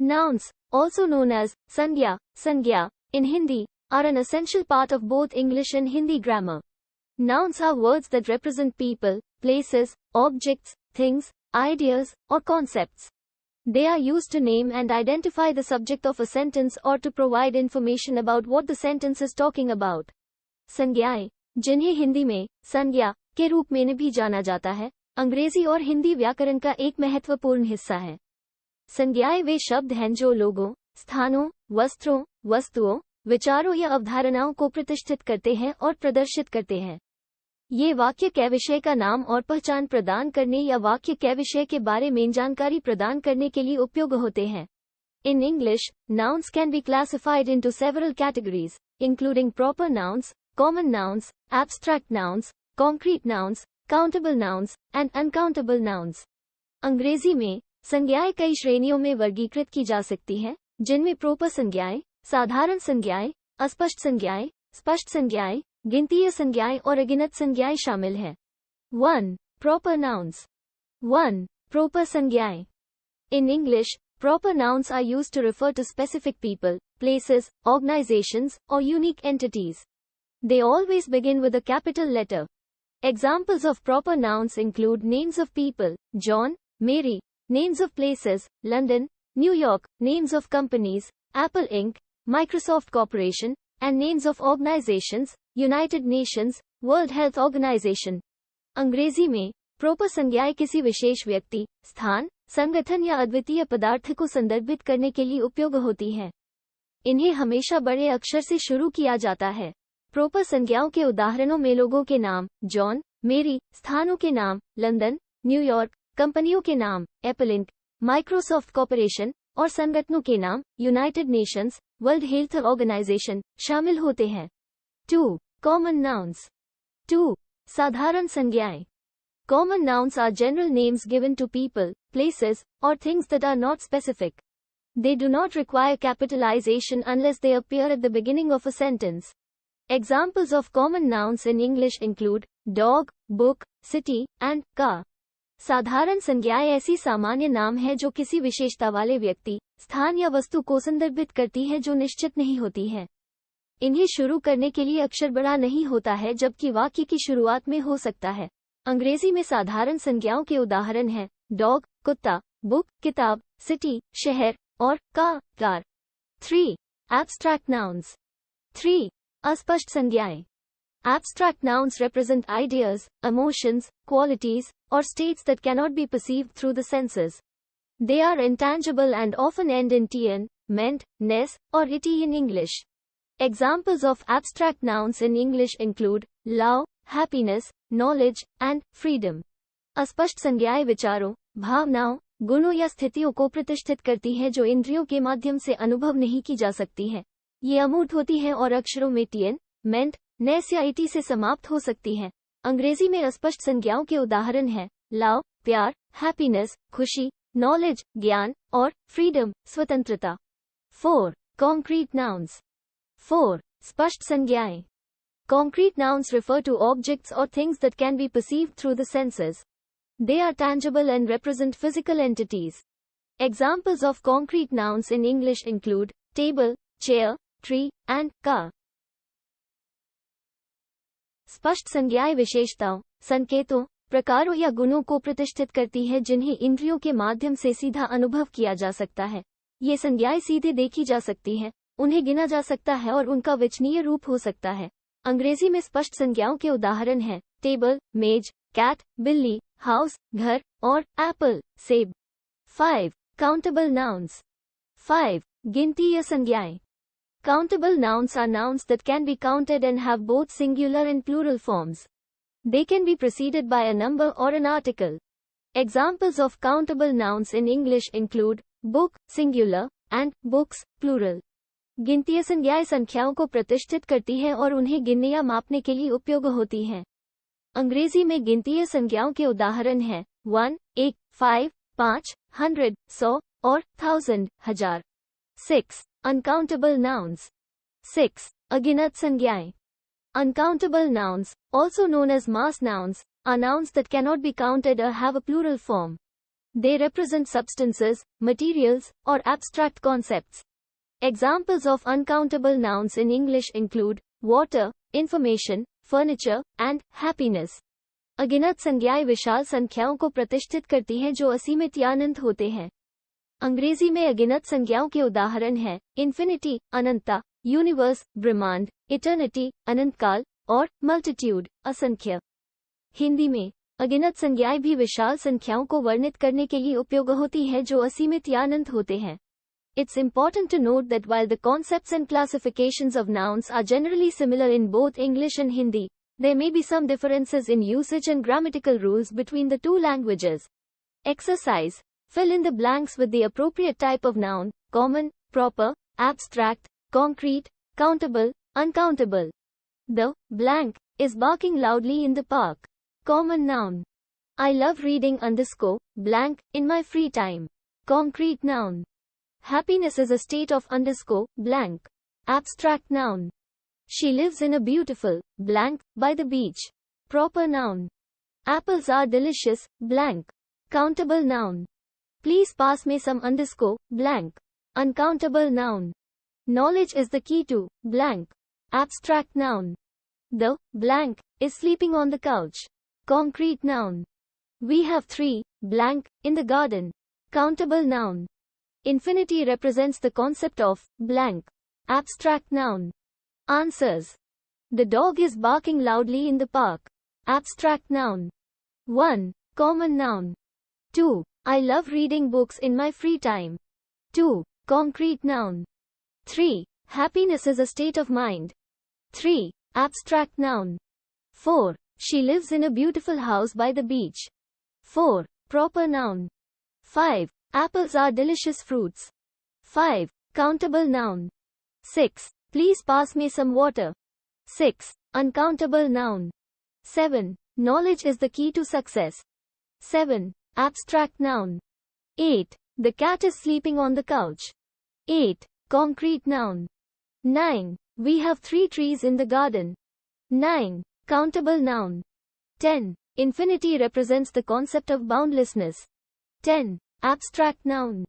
Nouns, also known as sangya, sangya, in Hindi, are an essential part of both English and Hindi grammar. Nouns are words that represent people, places, objects, things, ideas, or concepts. They are used to name and identify the subject of a sentence or to provide information about what the sentence is talking about. संज्ञाएं, जिन्हें हिंदी में संज्ञा के रूप में भी जाना जाता है, अंग्रेजी और हिंदी व्याकरण का एक महत्वपूर्ण हिस्सा है। संज्ञाएं वे शब्द हैं जो लोगों, स्थानों, वस्त्रों, वस्तुओं, विचारों या अवधारणाओं को प्रतिष्ठित करते हैं और प्रदर्शित करते हैं। ये वाक्य के विषय का नाम और पहचान प्रदान करने या वाक्य के विषय के बारे में जानकारी प्रदान करने के लिए उपयोग होते हैं। In English, nouns can be classified into several categories, including proper nouns, common nouns, abstract nouns, concrete nouns, countable nouns, and uncountable nouns. अंग्रेजी में संज्ञाएं कई श्रेणियों में वर्गीकृत की जा सकती हैं, जिनमें प्रोपर संज्ञाएं, साधारण संज्ञाएं, अस्पष्ट संज्ञाएं, स्पष्ट संज्ञाएं, गिनतीय संज्ञाएं और अगिनत संज्ञाएं शामिल हैं। 1. Proper nouns. 1. Proper संज्ञाएं. In English, proper nouns are used to refer to specific people, places, organizations, or unique entities. They always begin with a capital letter. Examples of proper nouns include names of people, John, Mary, names of places, London, New York, names of companies, Apple Inc., Microsoft Corporation, and names of organizations, United Nations, World Health Organization. अंग्रेजी में proper संज्ञाएं किसी विशेष व्यक्ति, स्थान, संगठन या अद्वितीय पदार्थ को संदर्भित करने के लिए उपयोग होती हैं। इन्हें हमेशा बड़े अक्षर से शुरू किया जाता है। प्रोपर संज्ञाओं के उदाहरणों में लोगों के नाम, जॉन, मेरी, स्थानों के नाम, लंदन, न्यूयॉर्क, कंपनियों के नाम, एप्पल इंक, माइक्रोसॉफ्ट कॉर्पोरेशन, और संगठनों के नाम, United Nations, World Health Organization, शामिल होते हैं। 2. Common nouns. 2. साधारण संज्ञाएं. Common nouns are general names given to people, places, or things that are not specific. They do not require capitalization unless they appear at the beginning of a sentence. Examples of common nouns in English include dog, book, city, and car. साधारण संज्ञाएं ऐसी सामान्य नाम है जो किसी विशेषता वाले व्यक्ति, स्थान या वस्तु को संदर्भित करती है जो निश्चित नहीं होती है। इन्हें शुरू करने के लिए अक्षर बड़ा नहीं होता है, जबकि वाक्य की शुरुआत में हो सकता है। अंग्रेजी में साधारण संज्ञाओं के उदाहरण हैं डॉग, कुत्ता, बुक, किताब, सिटी, शहर, और कार। 3. Abstract nouns. 3. अस्पष्ट संज्ञाएं. Abstract nouns represent ideas, emotions, qualities, or states that cannot be perceived through the senses. They are intangible and often end in tn, ment, ness, or ity in English. Examples of abstract nouns in English include love, happiness, knowledge, and freedom. अस्पष्ट संज्ञाएं विचारों, भावनाओं, गुणों या स्थितियों को प्रतिष्ठित करती हैं जो इंद्रियों के माध्यम से अनुभव नहीं की जा सकती हैं। ये अमूर्त होती हैं और अक्षरों में tn, ment, ness या ity से समाप्त हो सकती हैं। अंग्रेजी में अस्पष्ट संज्ञाओं के उदाहरण हैं लव, प्यार, हैप्पीनेस, खुशी, नॉलेज, ज्ञान, और फ्रीडम, स्वतंत्रता। 4. Concrete nouns. 4. स्पष्ट संज्ञाएं. Concrete nouns refer to objects or things that can be perceived through the senses. They are tangible and represent physical entities. Examples of concrete nouns in English include table, chair, tree, and car. स्पष्ट संज्ञाएं विशेषताओं, संकेतों, प्रकारों या गुणों को प्रतिष्ठित करती है जिन्हें इंद्रियों के माध्यम से सीधा अनुभव किया जा सकता है। ये संज्ञाएं सीधे देखी जा सकती हैं, उन्हें गिना जा सकता है और उनका वचनीय रूप हो सकता है। अंग्रेजी में स्पष्ट संज्ञाओं के उदाहरण हैं टेबल, मेज, कैट, बिल्ली, हाउस, घर, और एप्पल, सेब। 5. Countable nouns. 5. गिनतीय संज्ञाएं. Countable nouns are nouns that can be counted and have both singular and plural forms. They can be preceded by a number or an article. Examples of countable nouns in English include book, singular, and books, plural. गिनतीय संज्ञाएं संख्याओं को प्रतिष्ठित करती हैं और उन्हें गिनने या मापने के लिए उपयोग होती हैं। अंग्रेजी में गिनतीय संज्ञाओं के उदाहरण हैं 1, 1, 5, 5, 100, 100, और 1000, 1000। 6. Uncountable nouns. 6. अगिनत संज्ञाएं. Uncountable nouns, also known as mass nouns, are nouns that cannot be counted or have a plural form. They represent substances, materials, or abstract concepts. Examples of uncountable nouns in English include water, information, furniture, and happiness. अगिनत संज्ञाएं विशाल संख्याओं को प्रतिष्ठित करती हैं जो असीमित या अनंत होते हैं. अंग्रेजी में अगिनत संज्ञाओं के उदाहरण हैं इन्फिनिटी, अनंता, यूनिवर्स, ब्रह्मांड, इटर्निटी, अनंतकाल, और मल्टीट्यूड, असंख्य. हिंदी में अगिनत संज्ञाएं भी विशाल संख्याओं को वर्णित करने के लिए उपयोग होती हैं जो असीमित या अनंत होते हैं. It's important to note that while the concepts and classifications of nouns are generally similar in both English and Hindi, there may be some differences in usage and grammatical rules between the two languages. Exercise. Fill in the blanks with the appropriate type of noun: common, proper, abstract, concrete, countable, uncountable. The blank is barking loudly in the park. Common noun. I love reading blank in my free time. Concrete noun. Happiness is a state of blank. Abstract noun. She lives in a beautiful blank by the beach. Proper noun. Apples are delicious blank. Countable noun. Please pass me some blank. Uncountable noun. Knowledge is the key to blank. Abstract noun. The blank is sleeping on the couch. Concrete noun. We have 3 blank in the garden. Countable noun. Infinity represents the concept of blank. Abstract noun. Answers. The dog is barking loudly in the park. Abstract noun. 1. Common noun. 2. I love reading books in my free time. 2. Concrete noun. 3. Happiness is a state of mind. 3. Abstract noun. 4. She lives in a beautiful house by the beach. 4. Proper noun. 5. Apples are delicious fruits. 5. Countable noun. 6. Please pass me some water. 6. Uncountable noun. 7. Knowledge is the key to success. 7. Abstract noun. 8. The cat is sleeping on the couch. 8. Concrete noun. 9. We have 3 trees in the garden. 9. Countable noun. 10. Infinity represents the concept of boundlessness. 10. Abstract noun.